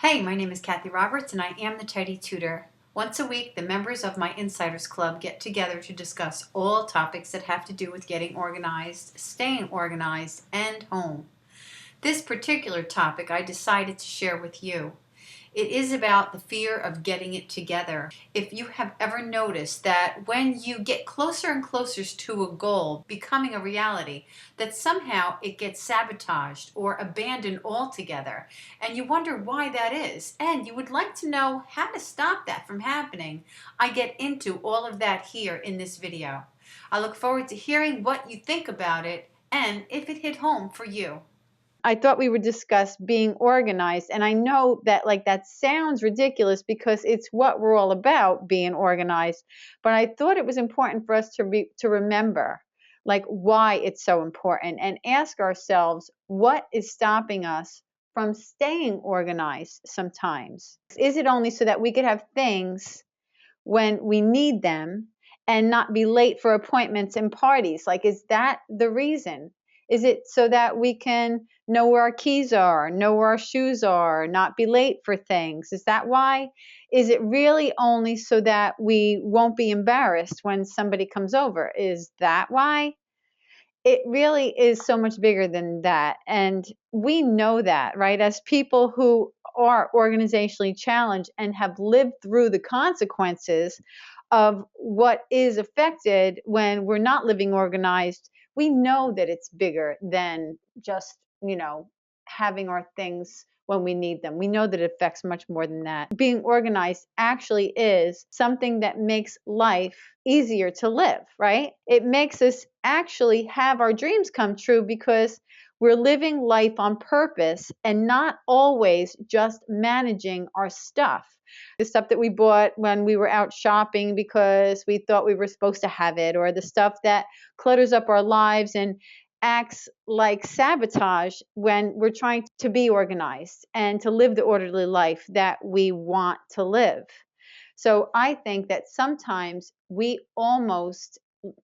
Hey, my name is Kathy Roberts and I am the Tidy Tutor. Once a week, the members of my Insiders Club get together to discuss all topics that have to do with getting organized, staying organized, and home. This particular topic I decided to share with you. It is about the fear of getting it together. If you have ever noticed that when you get closer and closer to a goal becoming a reality, that somehow it gets sabotaged or abandoned altogether, and you wonder why that is, and you would like to know how to stop that from happening, I get into all of that here in this video. I look forward to hearing what you think about it and if it hit home for you. I thought we would discuss being organized. And I know that that sounds ridiculous because it's what we're all about, being organized. But I thought it was important for us to remember why it's so important and ask ourselves what is stopping us from staying organized sometimes. Is it only so that we could have things when we need them and not be late for appointments and parties? Is that the reason? Is it so that we can know where our keys are, know where our shoes are, not be late for things? Is that why? Is it really only so that we won't be embarrassed when somebody comes over? Is that why? It really is so much bigger than that. And we know that, right? As people who are organizationally challenged and have lived through the consequences of what is affected when we're not living organized, we know that it's bigger than just, having our things when we need them. We know that it affects much more than that. Being organized actually is something that makes life easier to live, right? It makes us actually have our dreams come true because we're living life on purpose and not always just managing our stuff. The stuff that we bought when we were out shopping because we thought we were supposed to have it, or the stuff that clutters up our lives and acts like sabotage when we're trying to be organized and to live the orderly life that we want to live. So I think that sometimes we almost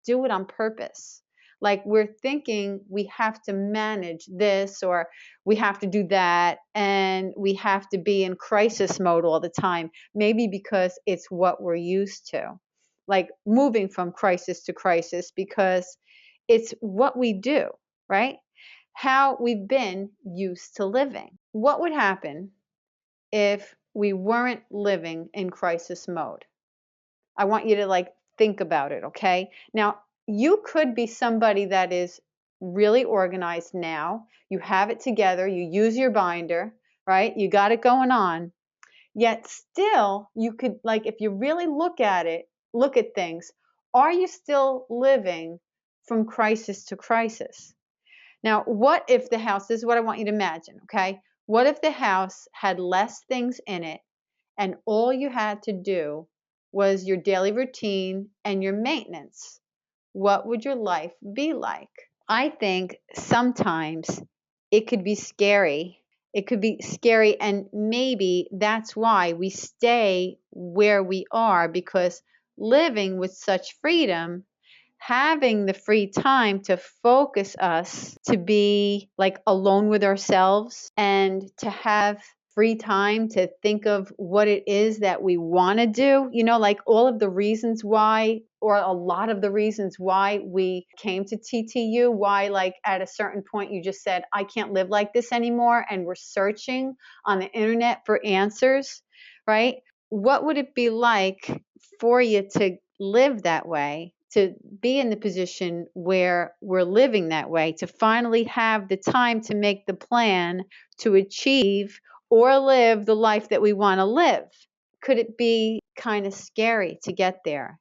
do it on purpose. Like we're thinking we have to manage this or we have to do that, and we have to be in crisis mode all the time, maybe because it's what we're used to. Like moving from crisis to crisis because it's what we do, right? How we've been used to living. What would happen if we weren't living in crisis mode? I want you to think about it, okay? Now, you could be somebody that is really organized now. You have it together, you use your binder, right? You got it going on. Yet still, you could if you really look at it, look at things, are you still living from crisis to crisis? Now, what if the house, this is what I want you to imagine, okay? What if the house had less things in it and all you had to do was your daily routine and your maintenance? What would your life be like? I think sometimes it could be scary. It could be scary, and maybe that's why we stay where we are, because living with such freedom, having the free time to focus us, to be alone with ourselves, and to have free time to think of what it is that we want to do, all of the reasons why, or a lot of the reasons why we came to TTU, why at a certain point you just said, I can't live like this anymore, and we're searching on the internet for answers, right? What would it be like for you to live that way, to be in the position where we're living that way, to finally have the time to make the plan to achieve or live the life that we want to live? Could it be kind of scary to get there?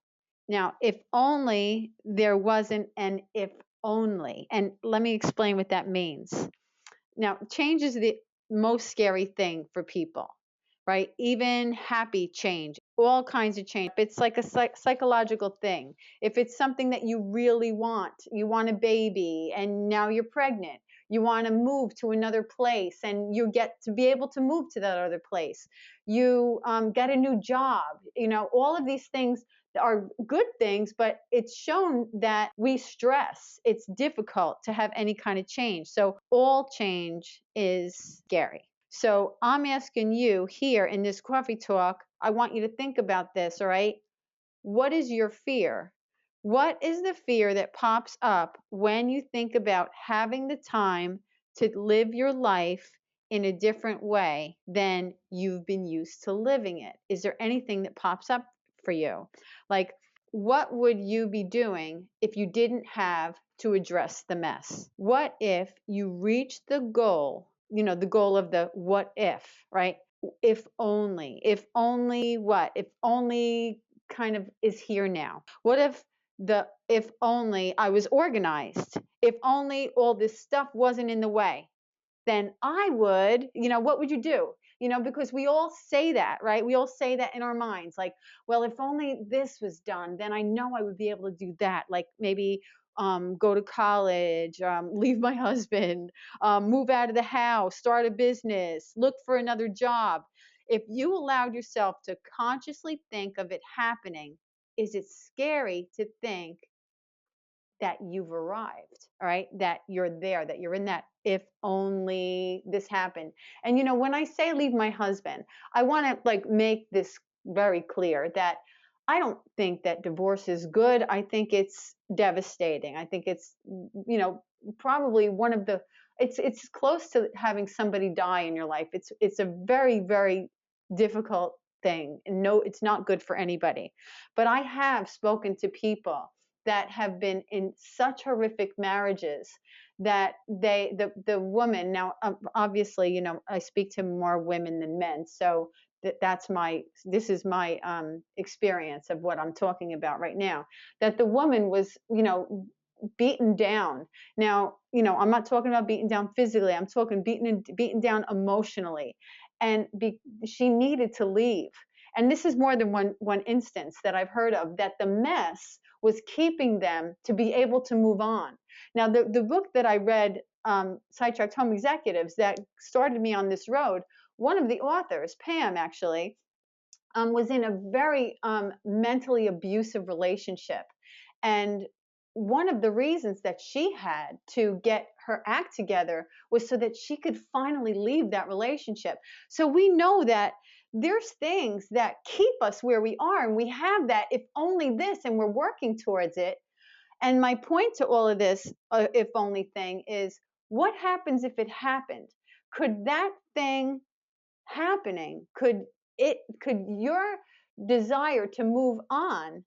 Now, if only there wasn't an if only. And let me explain what that means. Now, change is the most scary thing for people, right? Even happy change, all kinds of change. It's like a psychological thing. If it's something that you really want, you want a baby and now you're pregnant, you want to move to another place and you get to be able to move to that other place. You get a new job, all of these things are good things, but it's shown that we stress. It's difficult to have any kind of change. So all change is scary. So I'm asking you here in this coffee talk, I want you to think about this, all right? What is your fear? What is the fear that pops up when you think about having the time to live your life in a different way than you've been used to living it? Is there anything that pops up for you? Like, what would you be doing if you didn't have to address the mess? What if you reached the goal, the goal of the what if, right? If only what? If only kind of is here now. What if only I was organized? If only all this stuff wasn't in the way, then I would, what would you do? Because we all say that, right? We all say that in our minds, like, well, if only this was done, then I know I would be able to do that. Like maybe go to college, leave my husband, move out of the house, start a business, look for another job. If you allowed yourself to consciously think of it happening, is it scary to think that you've arrived, all right? That you're there, that you're in that if only this happened. And when I say leave my husband, I want to like make this very clear that I don't think that divorce is good. I think it's devastating. I think it's probably one of the it's close to having somebody die in your life. It's a very very difficult thing. And no, it's not good for anybody. But I have spoken to people that have been in such horrific marriages that the woman now obviously I speak to more women than men, so this is my experience of what I'm talking about right now, that the woman was beaten down. Now I'm not talking about beaten down physically, I'm talking beaten down emotionally, and she needed to leave. And this is more than one instance that I've heard of, that the mess was keeping them to be able to move on. Now, the book that I read, Sidetracked Home Executives, that started me on this road, one of the authors, Pam, actually, was in a very mentally abusive relationship. And one of the reasons that she had to get her act together was so that she could finally leave that relationship. So we know that there's things that keep us where we are, and we have that if only this, and we're working towards it. And my point to all of this if only thing is, what happens if it happened? Could that thing happening, could your desire to move on,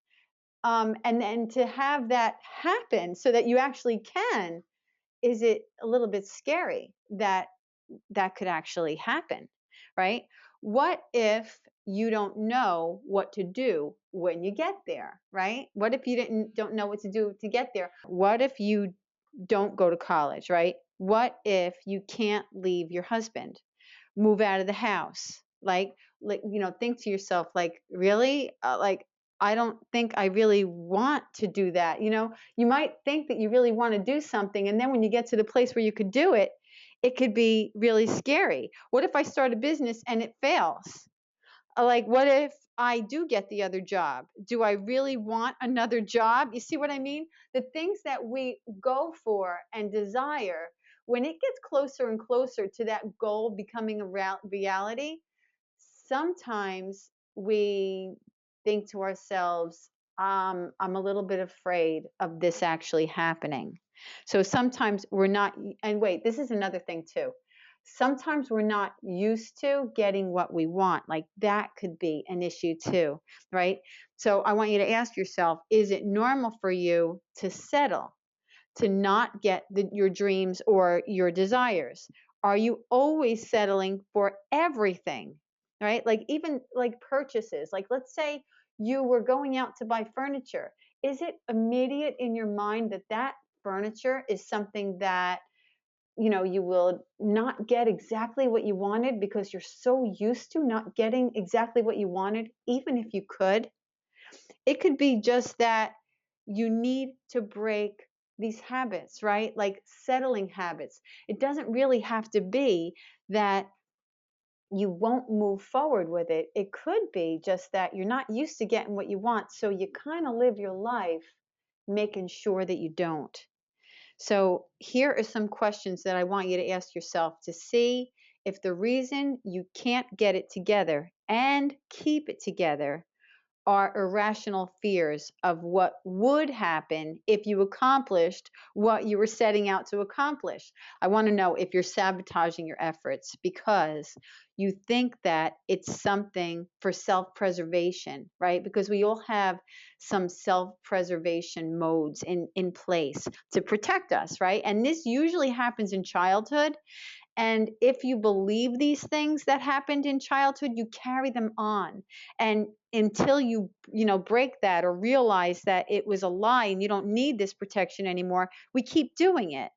and then to have that happen so that you actually can, is it a little bit scary that that could actually happen, right? What if you don't know what to do when you get there, right? What if you don't know what to do to get there? What if you don't go to college, right? What if you can't leave your husband, move out of the house? Like think to yourself, like, really? Like, I don't think I really want to do that. You might think that you really want to do something, and then when you get to the place where you could do it, it could be really scary. What if I start a business and it fails? Like, what if I do get the other job? Do I really want another job? You see what I mean? The things that we go for and desire, when it gets closer and closer to that goal becoming a reality, sometimes we think to ourselves, I'm a little bit afraid of this actually happening. So sometimes we're not, and wait, this is another thing too. Sometimes we're not used to getting what we want. Like that could be an issue too, right? So I want you to ask yourself, is it normal for you to settle, to not get your dreams or your desires? Are you always settling for everything, right? Like even like purchases, like let's say you were going out to buy furniture. Is it immediate in your mind that that furniture is something that you will not get exactly what you wanted because you're so used to not getting exactly what you wanted, even if you could? It could be just that you need to break these habits, right? Like settling habits. It doesn't really have to be that you won't move forward with it. It could be just that you're not used to getting what you want, so you kind of live your life making sure that you don't. So here are some questions that I want you to ask yourself to see if the reason you can't get it together and keep it together are irrational fears of what would happen if you accomplished what you were setting out to accomplish. I want to know if you're sabotaging your efforts because you think that it's something for self preservation, right? Because we all have some self preservation modes in place to protect us, right? And this usually happens in childhood. And if you believe these things that happened in childhood, you carry them on. And until you break that or realize that it was a lie and you don't need this protection anymore, we keep doing it.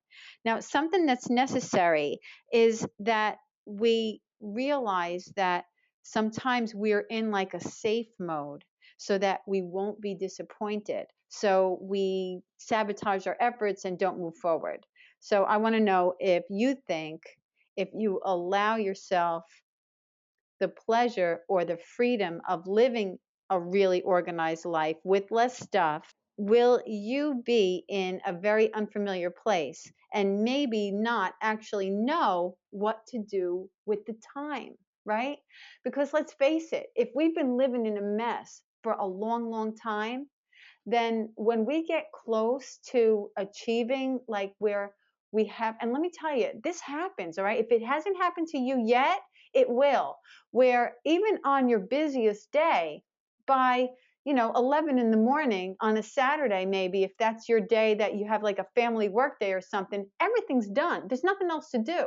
Now, something that's necessary is that we realize that sometimes we're in like a safe mode so that we won't be disappointed. So we sabotage our efforts and don't move forward. So I want to know if you think if you allow yourself the pleasure or the freedom of living a really organized life with less stuff, will you be in a very unfamiliar place and maybe not actually know what to do with the time, right? Because let's face it, if we've been living in a mess for a long, long time, then when we get close to achieving like where we have, and let me tell you, this happens, all right? If it hasn't happened to you yet, it will. Where even on your busiest day, by 11 in the morning on a Saturday, maybe if that's your day that you have like a family work day or something, everything's done. There's nothing else to do.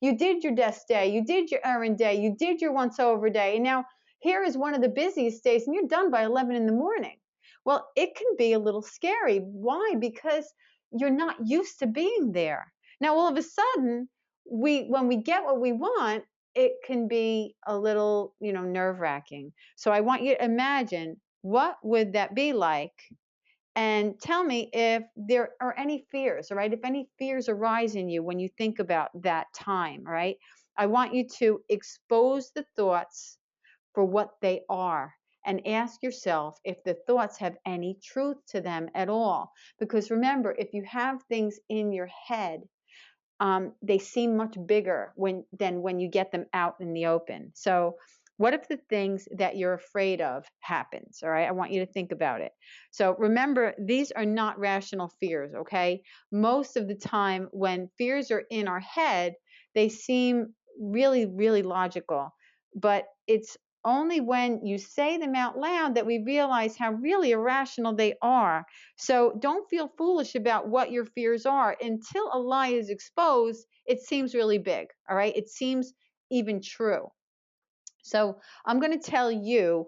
You did your desk day, you did your errand day, you did your once over day, and now here is one of the busiest days, and you're done by 11 in the morning. Well, it can be a little scary. Why? Because you're not used to being there. Now, all of a sudden, when we get what we want, it can be a little, nerve-wracking. So I want you to imagine what would that be like and tell me if there are any fears, all right? If any fears arise in you when you think about that time, all right? I want you to expose the thoughts for what they are and ask yourself if the thoughts have any truth to them at all. Because remember, if you have things in your head, they seem much bigger than when you get them out in the open. So what if the things that you're afraid of happens? All right, I want you to think about it. So remember, these are not rational fears, okay? Most of the time when fears are in our head, they seem really, really logical, but it's only when you say them out loud that we realize how really irrational they are. So don't feel foolish about what your fears are. Until a lie is exposed, it seems really big, all right? It seems even true. So I'm going to tell you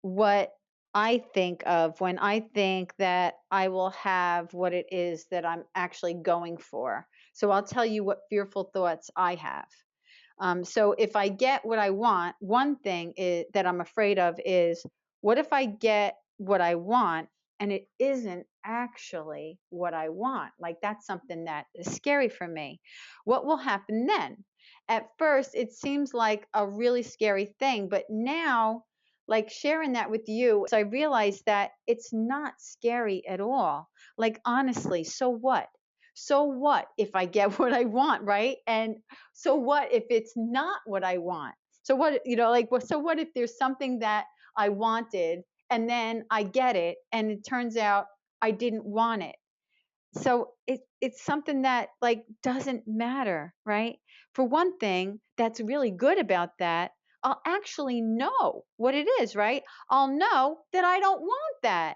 what I think of when I think that I will have what it is that I'm actually going for. So I'll tell you what fearful thoughts I have. So if I get what I want, one thing that I'm afraid of is, what if I get what I want and it isn't actually what I want? Like that's something that is scary for me. What will happen then? At first, it seems like a really scary thing, but now, like sharing that with you, so I realize that it's not scary at all. Like honestly, so what? So what if I get what I want, right? And so what if it's not what I want? So what, so what if there's something that I wanted and then I get it and it turns out I didn't want it? So it's something that like doesn't matter, right? For one thing, that's really good about that, I'll actually know what it is, right? I'll know that I don't want that.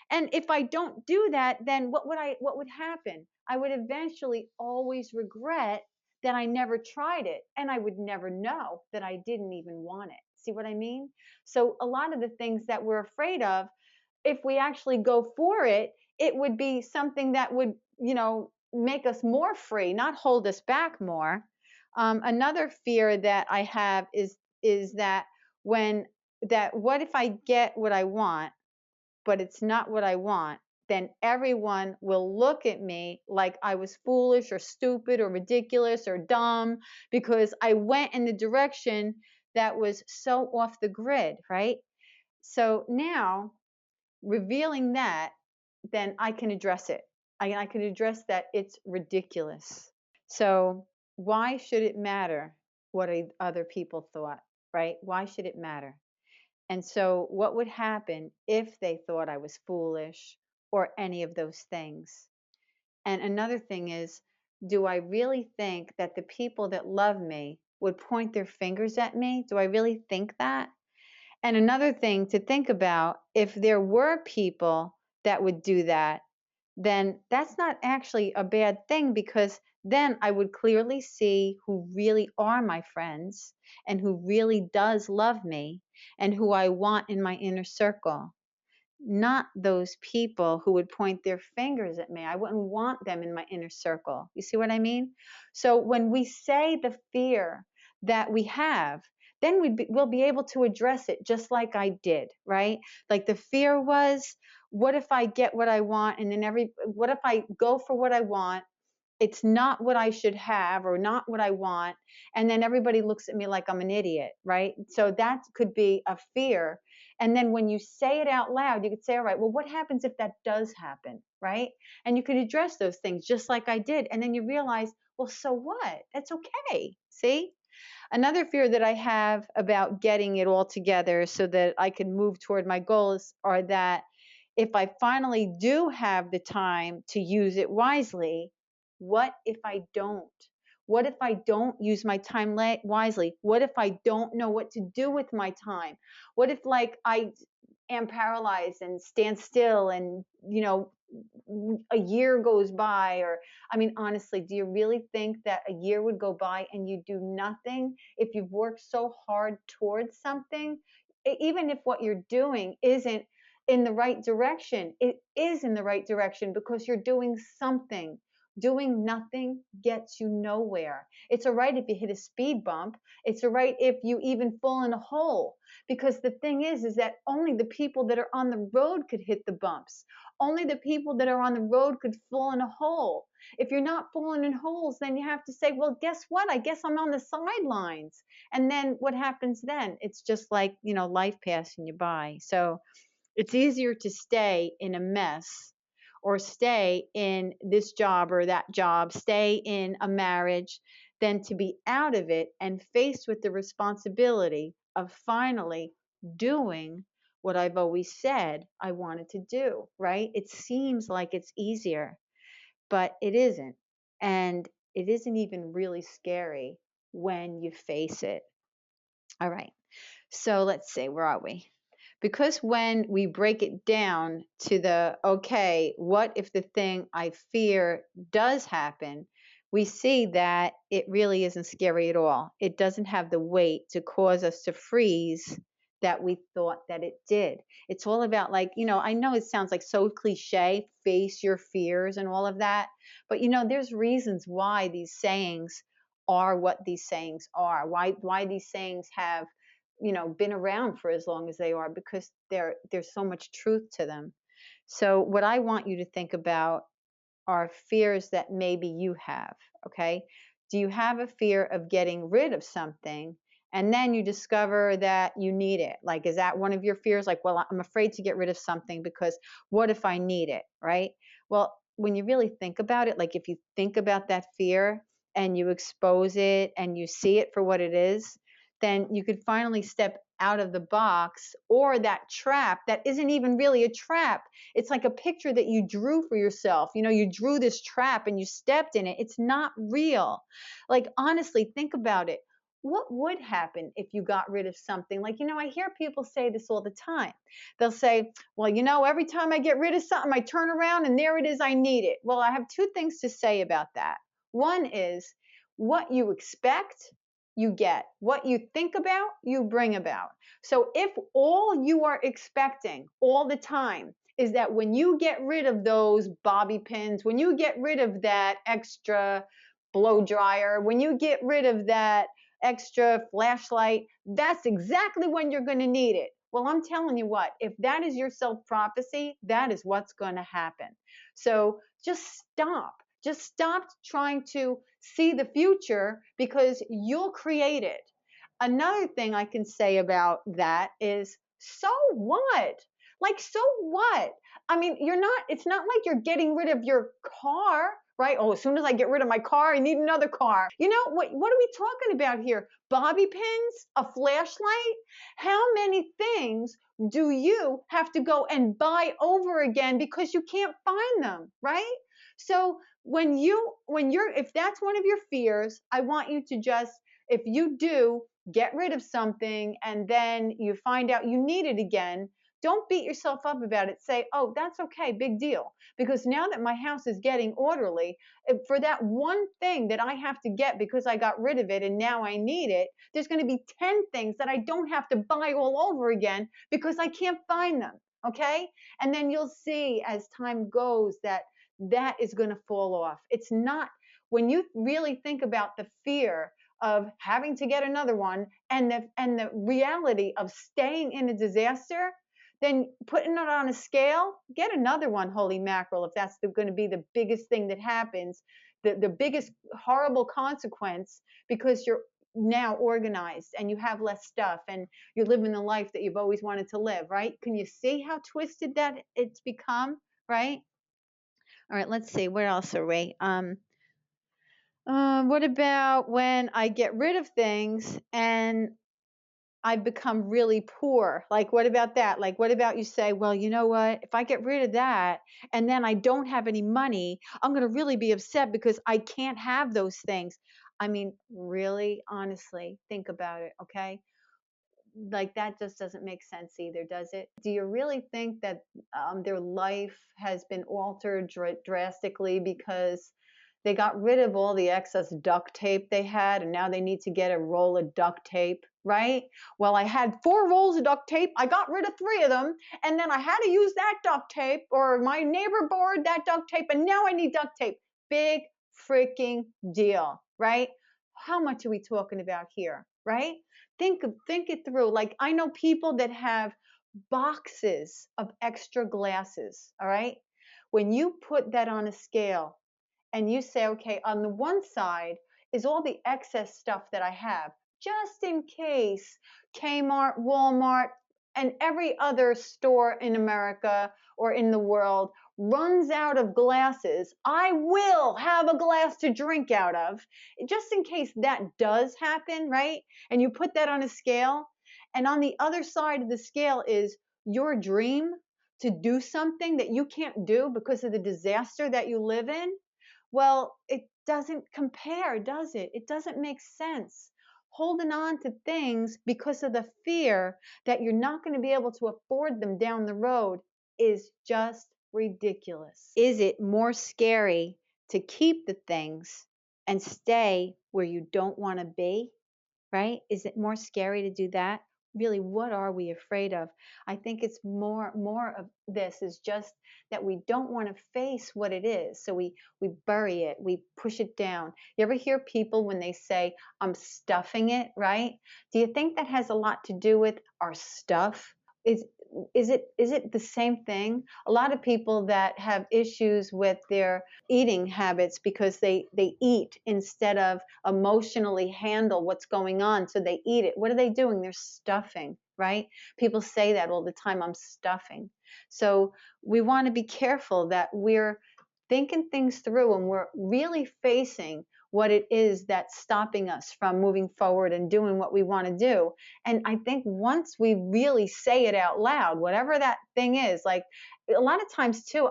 And if I don't do that, then what would happen? I would eventually always regret that I never tried it, and I would never know that I didn't even want it. See what I mean? So a lot of the things that we're afraid of, if we actually go for it, it would be something that would, make us more free, not hold us back more. Another fear that I have is that what if I get what I want, but it's not what I want, then everyone will look at me like I was foolish or stupid or ridiculous or dumb because I went in the direction that was so off the grid, right? So now revealing that, then I can address it. I can address that it's ridiculous. So why should it matter what other people thought, right? Why should it matter? And so, what would happen if they thought I was foolish or any of those things? And another thing is, do I really think that the people that love me would point their fingers at me? Do I really think that? And another thing to think about, if there were people that would do that, then that's not actually a bad thing, because then I would clearly see who really are my friends and who really does love me and who I want in my inner circle, not those people who would point their fingers at me. I wouldn't want them in my inner circle. You see what I mean? So when we say the fear that we have, then we'll be able to address it just like I did, right? Like the fear was, what if I get what I want, and then what if I go for what I want, it's not what I should have or not what I want, and then everybody looks at me like I'm an idiot, right? So that could be a fear. And then when you say it out loud, you could say, all right, well, what happens if that does happen, right? And you could address those things just like I did. And then you realize, well, so what? That's okay. See? Another fear that I have about getting it all together so that I can move toward my goals are that if I finally do have the time to use it wisely, what if I don't? What if I don't use my time wisely? What if I don't know what to do with my time? What if, like, I am paralyzed and stand still, and a year goes by? Or, I mean, honestly, do you really think that a year would go by and you do nothing if you've worked so hard towards something? Even if what you're doing isn't in the right direction, it is in the right direction because you're doing something. Doing nothing gets you nowhere. It's all right if you hit a speed bump. It's all right if you even fall in a hole, because the thing is that only the people that are on the road could hit the bumps. Only the people that are on the road could fall in a hole. If you're not falling in holes, then you have to say, well, guess what? I guess I'm on the sidelines. And then what happens then? It's just like, life passing you by. So it's easier to stay in a mess, or stay in this job or that job, stay in a marriage, than to be out of it and faced with the responsibility of finally doing what I've always said I wanted to do, right? It seems like it's easier, but it isn't. And it isn't even really scary when you face it. All right. So let's see, where are we? Because when we break it down to okay, what if the thing I fear does happen, we see that it really isn't scary at all. It doesn't have the weight to cause us to freeze that we thought that it did. It's all about, like, I know it sounds like so cliche, face your fears and all of that, but there's reasons why these sayings are what these sayings are, why these sayings have been around for as long as they are, because there's so much truth to them. So what I want you to think about are fears that maybe you have, okay? Do you have a fear of getting rid of something and then you discover that you need it? Like, is that one of your fears? Like, well, I'm afraid to get rid of something because what if I need it, right? Well, when you really think about it, like if you think about that fear and you expose it and you see it for what it is, then you could finally step out of the box, or that trap that isn't even really a trap. It's like a picture that you drew for yourself. You drew this trap and you stepped in it. It's not real. Like, honestly, think about it. What would happen if you got rid of something? Like, I hear people say this all the time. They'll say, well, every time I get rid of something, I turn around and there it is, I need it. Well, I have two things to say about that. One is, what you expect, you get. What you think about, you bring about. So if all you are expecting all the time is that when you get rid of those bobby pins, when you get rid of that extra blow dryer, when you get rid of that extra flashlight, that's exactly when you're going to need it. Well, I'm telling you what, if that is your self-prophecy, that is what's going to happen. So just stop. Just stop trying to see the future, because you'll create it. Another thing I can say about that is, so what? Like, so what? I mean, it's not like you're getting rid of your car right? Oh, as soon as I get rid of my car, I need another car. You know, what are we talking about here? Bobby pins, a flashlight? How many things do you have to go and buy over again because you can't find them, right? So if that's one of your fears, I want you to just, if you do get rid of something and then you find out you need it again, don't beat yourself up about it. Say, oh, that's okay, big deal. Because now that my house is getting orderly, for that one thing that I have to get because I got rid of it and now I need it, there's going to be 10 things that I don't have to buy all over again because I can't find them. Okay? And then you'll see as time goes that that is going to fall off. It's not, when you really think about the fear of having to get another one and the reality of staying in a disaster, then putting it on a scale, get another one, holy mackerel, if that's going to be the biggest thing that happens, the biggest horrible consequence, because you're now organized and you have less stuff and you're living the life that you've always wanted to live, right? Can you see how twisted that it's become, right? All right, let's see. Where else are we? What about when I get rid of things and I become really poor? Like, what about that? Like, what about you say, well, you know what? If I get rid of that and then I don't have any money, I'm going to really be upset because I can't have those things. I mean, really, honestly, think about it, okay? Like, that just doesn't make sense either, does it? Do you really think that their life has been altered drastically because they got rid of all the excess duct tape they had and now they need to get a roll of duct tape, right? Well, I had 4 rolls of duct tape. I got rid of 3 of them and then I had to use that duct tape, or my neighbor borrowed that duct tape and now I need duct tape. Big freaking deal, right? How much are we talking about here, right? Think it through. Like, I know people that have boxes of extra glasses, all right? When you put that on a scale and you say, okay, on the one side is all the excess stuff that I have, just in case Kmart, Walmart, and every other store in America or in the world runs out of glasses, I will have a glass to drink out of, just in case that does happen, right? And you put that on a scale, and on the other side of the scale is your dream to do something that you can't do because of the disaster that you live in. Well, it doesn't compare, does it? It doesn't make sense. Holding on to things because of the fear that you're not going to be able to afford them down the road is just ridiculous. Is it more scary to keep the things and stay where you don't want to be? Right? Is it more scary to do that? Really, what are we afraid of? I think it's more of this is just that we don't want to face what it is. So we bury it, we push it down. You ever hear people when they say, I'm stuffing it, right? Do you think that has a lot to do with our stuff? Is is it the same thing? A lot of people that have issues with their eating habits because they eat instead of emotionally handle what's going on, so they eat it. What are they doing? They're stuffing, right? People say that all the time, I'm stuffing. So we want to be careful that we're thinking things through and we're really facing what it is that's stopping us from moving forward and doing what we want to do. And I think once we really say it out loud, whatever that thing is, like a lot of times too,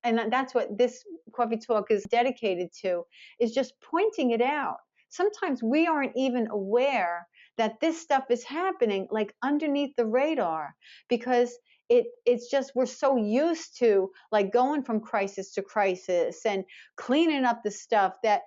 and that's what this coffee talk is dedicated to, is just pointing it out. Sometimes we aren't even aware that this stuff is happening, like underneath the radar, because it's just we're so used to like going from crisis to crisis and cleaning up the stuff that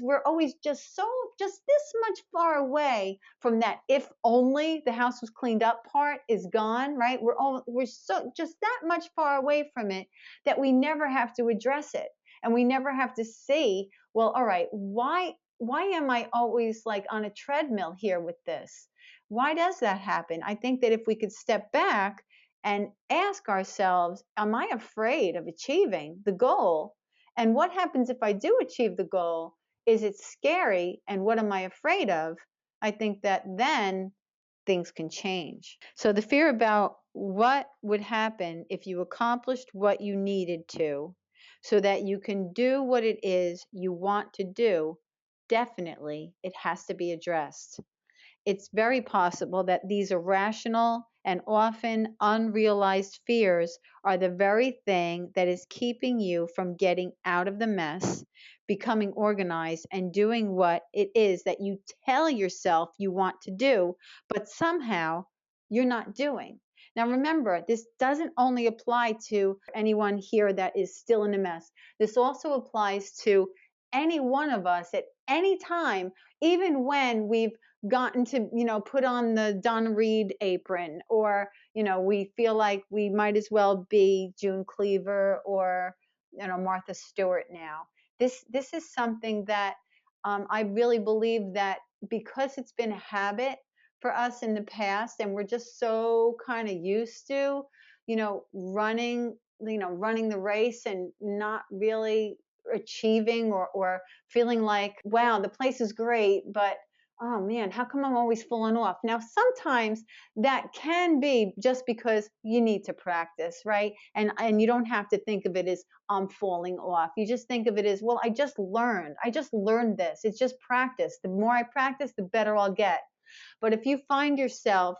we're always just this much far away from that if only the house was cleaned up part is gone, right? We're so just that much far away from it that we never have to address it, and we never have to see, well, all right, why am I always like on a treadmill here with this? Why does that happen? I think that if we could step back and ask ourselves, am I afraid of achieving the goal? And what happens if I do achieve the goal? Is it scary? And what am I afraid of? I think that then things can change. So the fear about what would happen if you accomplished what you needed to so that you can do what it is you want to do, definitely it has to be addressed. It's very possible that these irrational and often unrealized fears are the very thing that is keeping you from getting out of the mess, becoming organized, and doing what it is that you tell yourself you want to do, but somehow you're not doing. Now, remember, this doesn't only apply to anyone here that is still in a mess. This also applies to any one of us at any time, even when we've gotten to, put on the Donna Reed apron, or, we feel like we might as well be June Cleaver or, Martha Stewart now. This is something that I really believe that because it's been a habit for us in the past, and we're just so kind of used to, running the race and not really achieving, or feeling like, wow, the place is great, but oh man, how come I'm always falling off? Now, sometimes that can be just because you need to practice, right? And you don't have to think of it as I'm falling off. You just think of it as, well, I just learned. I just learned this. It's just practice. The more I practice, the better I'll get. But if you find yourself,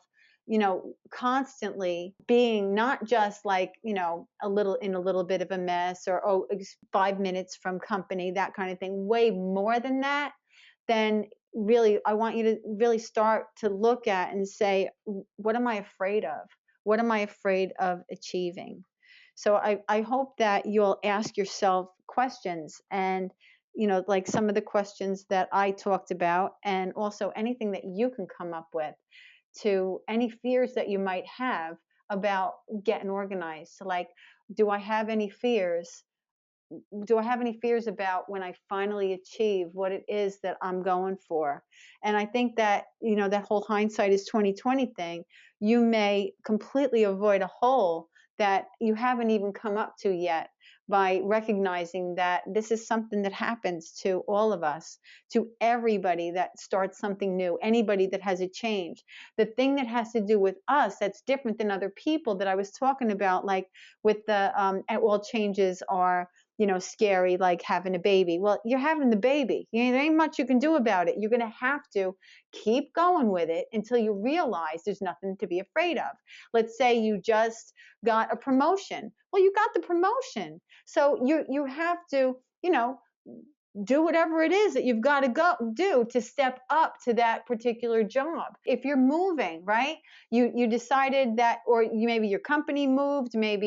constantly being not just like, a little bit of a mess, or 5 minutes from company, that kind of thing, way more than that, then really I want you to really start to look at and say, what am I afraid of? What am I afraid of achieving? So I hope that you'll ask yourself questions, and like some of the questions that I talked about, and also anything that you can come up with, to any fears that you might have about getting organized. So like, do I have any fears? Do I have any fears about when I finally achieve what it is that I'm going for? And I think that, that whole hindsight is 2020 thing, you may completely avoid a hole that you haven't even come up to yet, by recognizing that this is something that happens to all of us, to everybody that starts something new, anybody that has a change. The thing that has to do with us that's different than other people that I was talking about, like with the all changes are, scary, like having a baby. Well, you're having the baby. There ain't much you can do about it. You're going to have to keep going with it until you realize there's nothing to be afraid of. Let's say you just got a promotion. Well, you got the promotion. So you have to, do whatever it is that you've got to go do to step up to that particular job. If you're moving, right? You decided that, or maybe your company moved, maybe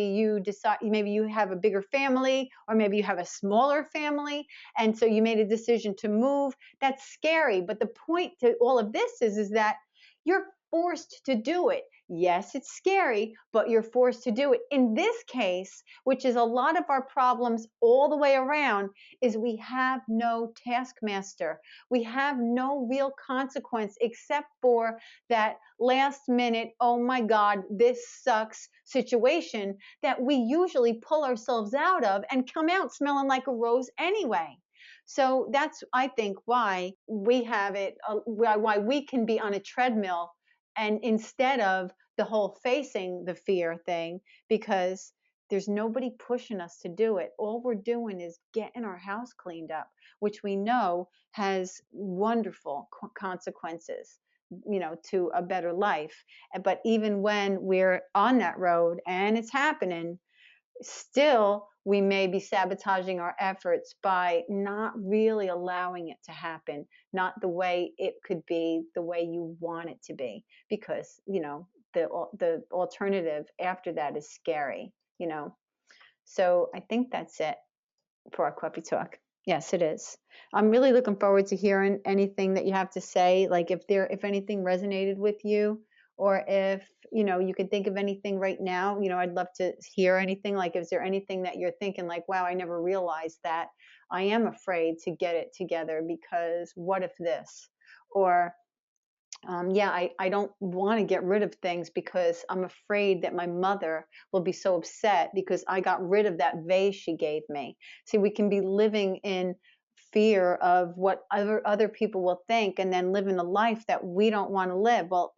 maybe you have a bigger family, or maybe you have a smaller family, and so you made a decision to move. That's scary, but the point to all of this is that you're forced to do it. Yes, it's scary, but you're forced to do it. In this case, which is a lot of our problems all the way around, is we have no taskmaster. We have no real consequence except for that last minute, oh my God, this sucks situation that we usually pull ourselves out of and come out smelling like a rose anyway. So that's, I think, why we have it, why we can be on a treadmill, and instead of the whole facing the fear thing, because there's nobody pushing us to do it. All we're doing is getting our house cleaned up, which we know has wonderful consequences, to a better life. But even when we're on that road and it's happening, still we may be sabotaging our efforts by not really allowing it to happen, not the way it could be, the way you want it to be, because the alternative after that is scary. So I think that's it for our coffee talk. Yes, it is. I'm really looking forward to hearing anything that you have to say, like if anything resonated with you, or if you could think of anything right now. I'd love to hear anything. Like, is there anything that you're thinking like, wow, I never realized that I am afraid to get it together because what if this? Or yeah, I don't want to get rid of things because I'm afraid that my mother will be so upset because I got rid of that vase she gave me. See, we can be living in fear of what other people will think, and then living a life that we don't want to live. Well,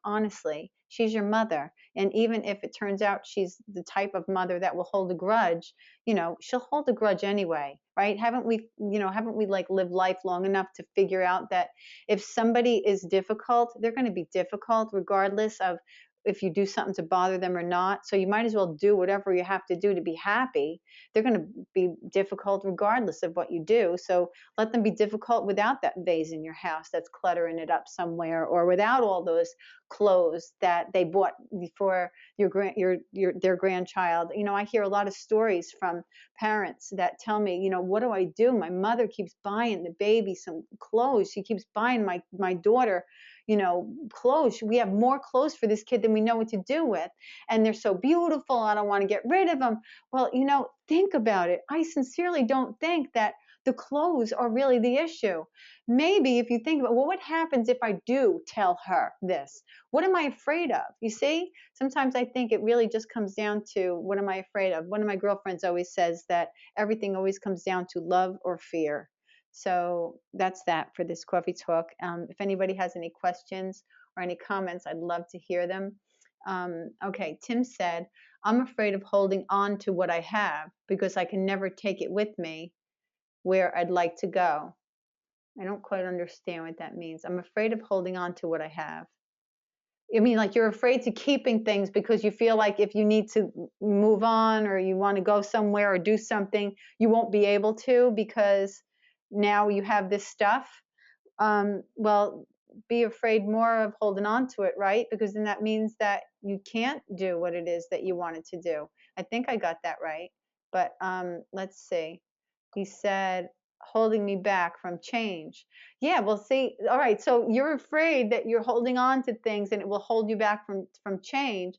honestly, She's your mother. And even if it turns out she's the type of mother that will hold a grudge, she'll hold a grudge anyway, right? Haven't we like lived life long enough to figure out that if somebody is difficult, they're going to be difficult regardless of if you do something to bother them or not. So you might as well do whatever you have to do to be happy. They're going to be difficult regardless of what you do. So let them be difficult without that vase in your house that's cluttering it up somewhere, or without all those clothes that they bought for their grandchild. I hear a lot of stories from parents that tell me, what do I do? My mother keeps buying the baby some clothes. She keeps buying my daughter clothes. We have more clothes for this kid than we know what to do with. And they're so beautiful. I don't want to get rid of them. Well, think about it. I sincerely don't think that the clothes are really the issue. Maybe if you think about, well, what happens if I do tell her this? What am I afraid of? You see, sometimes I think it really just comes down to, what am I afraid of? One of my girlfriends always says that everything always comes down to love or fear. So that's that for this coffee talk. If anybody has any questions or any comments, I'd love to hear them. Okay, Tim said, I'm afraid of holding on to what I have because I can never take it with me where I'd like to go. I don't quite understand what that means. I'm afraid of holding on to what I have. I mean, like you're afraid to keeping things because you feel like if you need to move on or you want to go somewhere or do something, you won't be able to because now you have this stuff. Well, be afraid more of holding on to it, right? Because then that means that you can't do what it is that you wanted to do. I think I got that right. But let's see. He said, holding me back from change. Yeah, well, see, all right. So you're afraid that you're holding on to things and it will hold you back from change.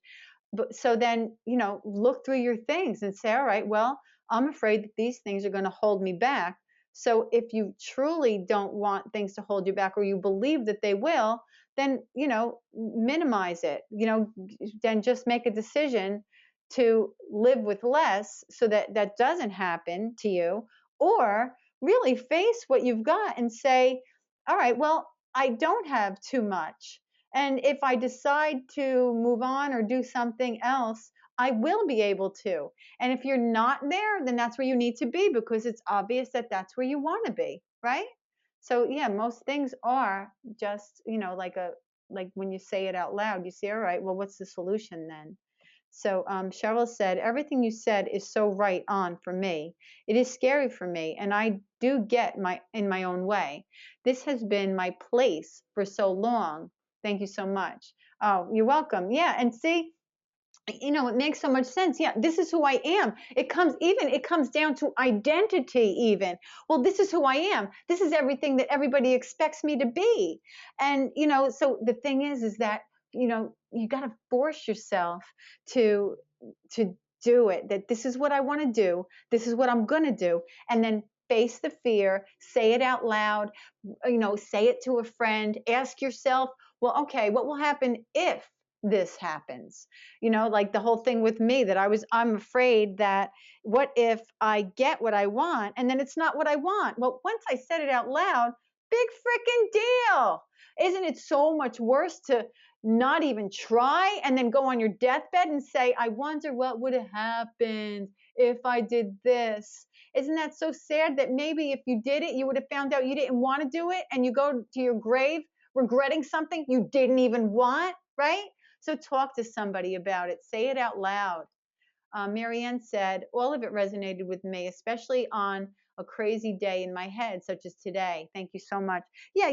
But so then, look through your things and say, all right, well, I'm afraid that these things are going to hold me back. So if you truly don't want things to hold you back, or you believe that they will, then, minimize it, then just make a decision to live with less so that that doesn't happen to you, or really face what you've got and say, all right, well, I don't have too much. And if I decide to move on or do something else, I will be able to. And if you're not there, then that's where you need to be, because it's obvious that that's where you want to be, right? So yeah, most things are just, like when you say it out loud, you say, all right, well, what's the solution then? So Cheryl said, everything you said is so right on for me. It is scary for me, and I do get in my own way. This has been my place for so long. Thank you so much. Oh, you're welcome. Yeah, and see, it makes so much sense. Yeah, this is who I am. It comes down to identity even. Well, this is who I am. This is everything that everybody expects me to be. And, so the thing is that, you got to force yourself to do it, that this is what I want to do. This is what I'm going to do. And then face the fear, say it out loud, say it to a friend, ask yourself, well, okay, what will happen if this happens? Like the whole thing with me, that I'm afraid that what if I get what I want and then it's not what I want? Well, once I said it out loud, big freaking deal. Isn't it so much worse to not even try and then go on your deathbed and say, I wonder what would have happened if I did this? Isn't that so sad that maybe if you did it, you would have found out you didn't want to do it, and you go to your grave regretting something you didn't even want, right? So talk to somebody about it. Say it out loud. Marianne said, all of it resonated with me, especially on a crazy day in my head, such as today. Thank you so much. Yeah,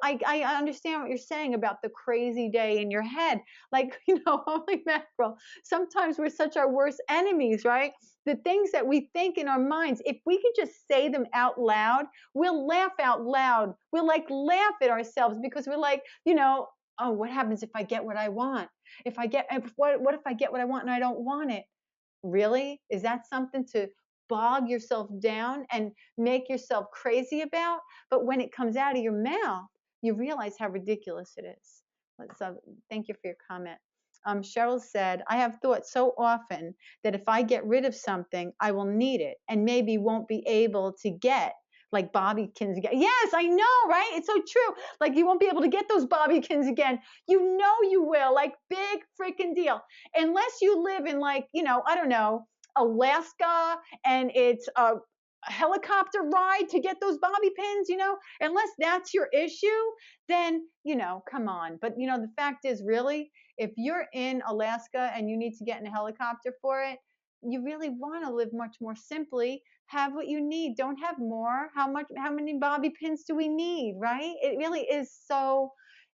I understand what you're saying about the crazy day in your head. Like, holy mackerel, sometimes we're such our worst enemies, right? The things that we think in our minds, if we could just say them out loud, we'll laugh out loud. We'll laugh at ourselves, because we're like, oh, what happens if I get what I want? What if I get what I want and I don't want it? Really? Is that something to bog yourself down and make yourself crazy about? But when it comes out of your mouth, you realize how ridiculous it is. Thank you for your comment. Cheryl said, I have thought so often that if I get rid of something, I will need it and maybe won't be able to get like bobbykins again. Yes, I know, right? It's so true. Like you won't be able to get those bobbykins again. You know you will. Like big freaking deal. Unless you live in like, I don't know, Alaska and it's a helicopter ride to get those bobby pins, unless that's your issue, then, come on. But, the fact is really, if you're in Alaska and you need to get in a helicopter for it, you really want to live much more simply. Have what you need. Don't have more. How many bobby pins do we need, right? It really is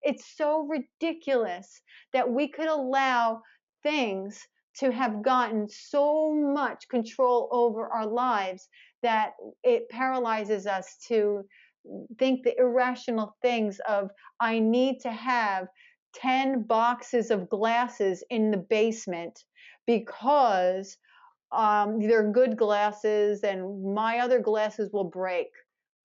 it's so ridiculous that we could allow things to have gotten so much control over our lives that it paralyzes us to think the irrational things of, I need to have 10 boxes of glasses in the basement because they're good glasses and my other glasses will break.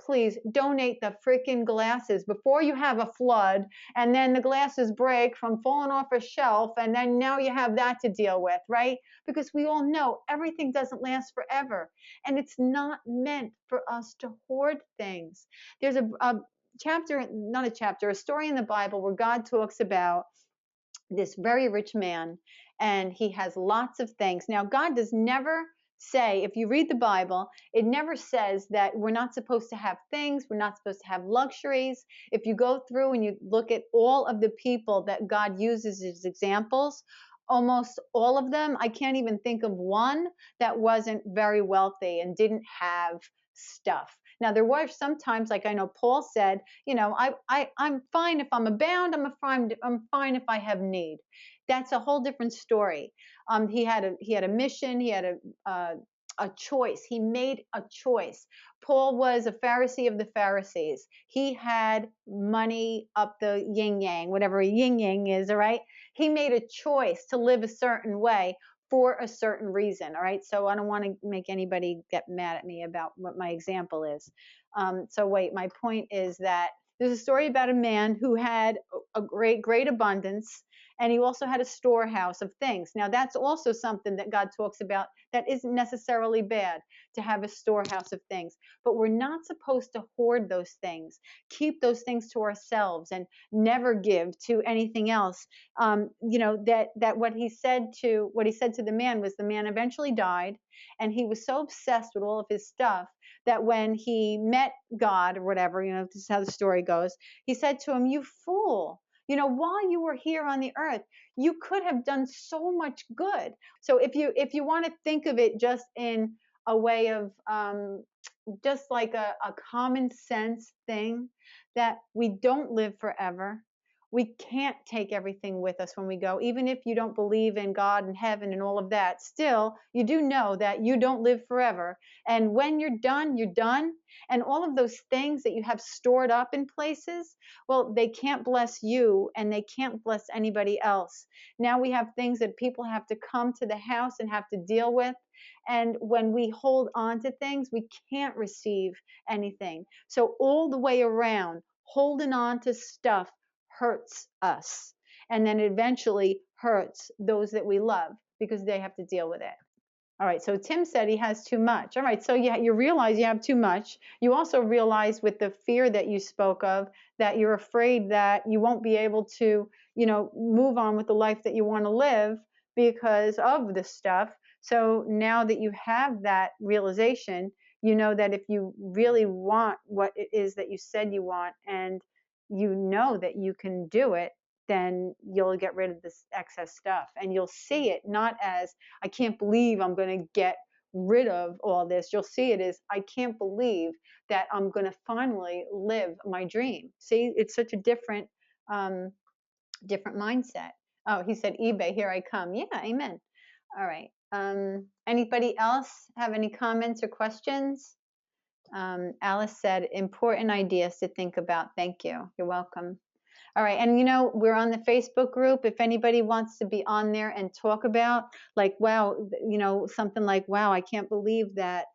Please donate the freaking glasses before you have a flood and then the glasses break from falling off a shelf and then now you have that to deal with, right? Because we all know everything doesn't last forever and it's not meant for us to hoard things. There's a chapter, not a chapter, a story in the Bible where God talks about this very rich man and he has lots of things. Now, God does never say, if you read the Bible, it never says that we're not supposed to have things, we're not supposed to have luxuries. If you go through and you look at all of the people that God uses as examples, almost all of them, I can't even think of one that wasn't very wealthy and didn't have stuff. Now, there were some times, like I know Paul said, I'm fine if I'm abound. I'm fine if I have need. That's a whole different story. He had a mission. He had a choice. He made a choice. Paul was a Pharisee of the Pharisees. He had money up the yin yang, whatever yin yang is. All right. He made a choice to live a certain way for a certain reason. All right. So I don't want to make anybody get mad at me about what my example is. My point is that there's a story about a man who had a great abundance, and he also had a storehouse of things. Now, that's also something that God talks about that isn't necessarily bad, to have a storehouse of things. But we're not supposed to hoard those things, keep those things to ourselves, and never give to anything else. That what he said to the man was, the man eventually died, and he was so obsessed with all of his stuff that when he met God or whatever, this is how the story goes, he said to him, "You fool, while you were here on the earth, you could have done so much good." So if you want to think of it just in a way of just like a common sense thing, that we don't live forever. We can't take everything with us when we go. Even if you don't believe in God and heaven and all of that, still, you do know that you don't live forever. And when you're done, you're done. And all of those things that you have stored up in places, well, they can't bless you and they can't bless anybody else. Now we have things that people have to come to the house and have to deal with. And when we hold on to things, we can't receive anything. So all the way around, holding on to stuff hurts us, and then eventually hurts those that we love because they have to deal with it. All right, so Tim said he has too much. All right, so you realize you have too much. You also realize, with the fear that you spoke of, that you're afraid that you won't be able to, move on with the life that you want to live because of the stuff. So now that you have that realization, you know that if you really want what it is that you said you want, and you know that you can do it, then you'll get rid of this excess stuff, and you'll see it not as, I can't believe I'm going to get rid of all this. You'll see it as, I can't believe that I'm going to finally live my dream. See, it's such a different mindset. Oh, he said eBay, here I come. Yeah, amen. All right. Anybody else have any comments or questions? Alice said, important ideas to think about. Thank you. You're welcome. All right. And, we're on the Facebook group. If anybody wants to be on there and talk about, like, wow, something like, wow, I can't believe that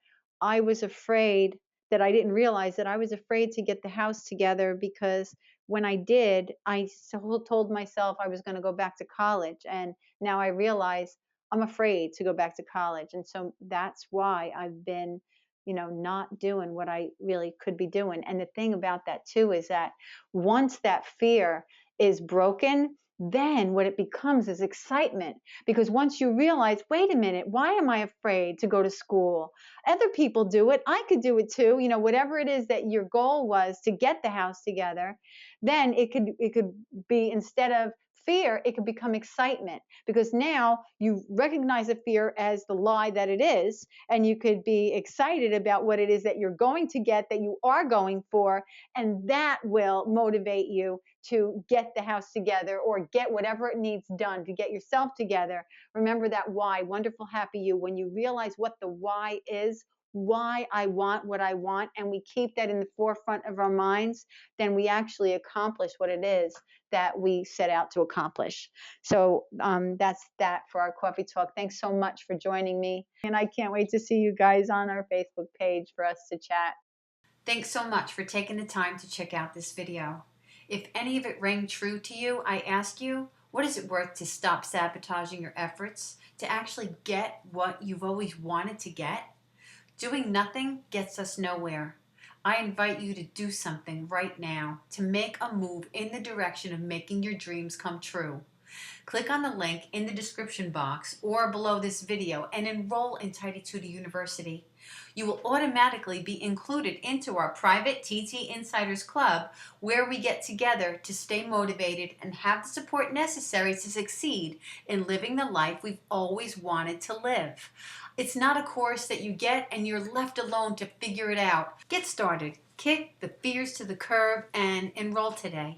I was afraid, that I didn't realize that I was afraid to get the house together, because when I did, I told myself I was going to go back to college. And now I realize I'm afraid to go back to college. And so that's why I've been not doing what I really could be doing. And the thing about that too is that once that fear is broken, then what it becomes is excitement. Because once you realize, wait a minute, why am I afraid to go to school? Other people do it. I could do it too. Whatever it is that your goal was to get the house together, then it could be, instead of fear, it could become excitement, because now you recognize the fear as the lie that it is, and you could be excited about what it is that you're going to get, that you are going for, and that will motivate you to get the house together or get whatever it needs done to get yourself together. Remember that why, wonderful, happy you. When you realize what the why is, why I want what I want, and we keep that in the forefront of our minds, then we actually accomplish what it is that we set out to accomplish. So that's that for our coffee talk. Thanks so much for joining me. And I can't wait to see you guys on our Facebook page for us to chat. Thanks so much for taking the time to check out this video. If any of it rang true to you, I ask you, what is it worth to stop sabotaging your efforts to actually get what you've always wanted to get? Doing nothing gets us nowhere. I invite you to do something right now to make a move in the direction of making your dreams come true. Click on the link in the description box or below this video and enroll in Tutor University. You will automatically be included into our private TT Insiders Club, where we get together to stay motivated and have the support necessary to succeed in living the life we've always wanted to live. It's not a course that you get and you're left alone to figure it out. Get started, kick the fears to the curb, and enroll today.